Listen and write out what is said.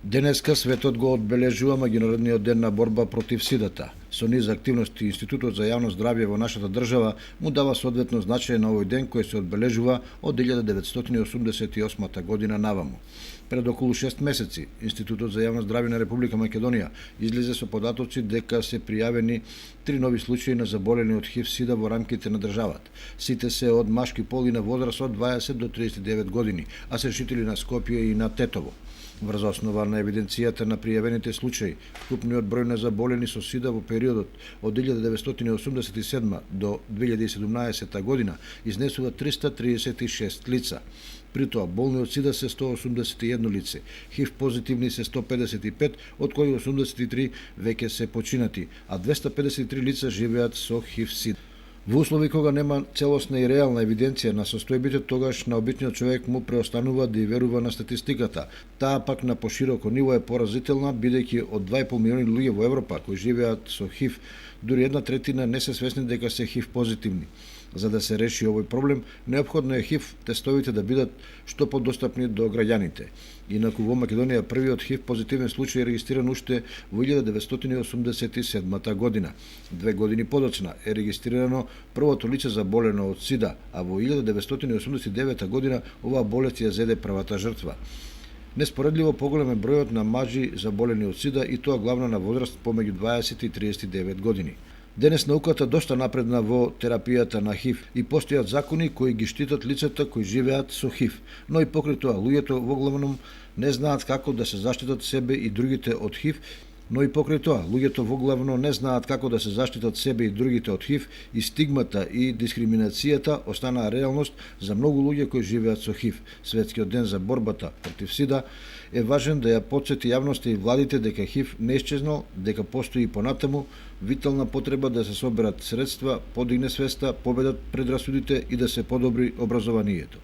Денеска светот го одбележува меѓународниот ден на борба против сидата. Со низ активности Институтот за јавно здравје во нашата држава му дава соодветно значај на овој ден кој се одбележува од 1988 година наваму. Пред околу 6 месеци, Институтот за јавно здравје на Република Македонија излезе со податоци дека се пријавени 3 нови случаи на заболени од ХИВ-сида во рамките на државата. Сите се од машки пол и на возраст од 20 до 39 години, а се жители на Скопје и на Тетово. Врз основа на евиденцијата на пријавените случаи, вкупниот број на заболени со сида во периодот од 1987 до 2017 година изнесува 336 лица. При тоа, болни од сида се 181 лице, ХИВ позитивни се 155, од кои 83 веќе се починати, а 253 лица живеат со ХИВ-сида. Во услови кога нема целосна и реална евиденција на состојбите, тогаш на обичниот човек му преостанува да и верува на статистиката. Таа пак на пошироко ниво е поразителна, бидејќи од 2,5 милиони луѓе во Европа кои живеат со ХИВ, дури 1/3 не се свесни дека се ХИВ позитивни. За да се реши овој проблем, неопходно е ХИВ тестовите да бидат што подостапни до граѓаните. Инаку во Македонија првиот ХИВ позитивен случај е регистриран уште во 1987 година. 2 години подоцна е регистрирано првото лице заболено од сида, а во 1989 година оваа болест ја зеде првата жртва. Неспоредливо поголем е бројот на мажи заболени од сида и тоа главно на возраст помеѓу 20 и 39 години. Денес науката доста напредна во терапијата на ХИВ и постојат закони кои ги штитат лицата кои живеат со ХИВ, но и покрај тоа луѓето воглавном не знаат како да се заштитат себе и другите од ХИВ, и стигмата и дискриминацијата останаа реалност за многу луѓе кои живеат со ХИВ. Светскиот ден за борбата против сида е важен да ја потсети јавноста и владите дека ХИВ не исчезнал, дека постои и понатаму витална потреба да се соберат средства, подигне свеста, победат предрасудите и да се подобри образованието.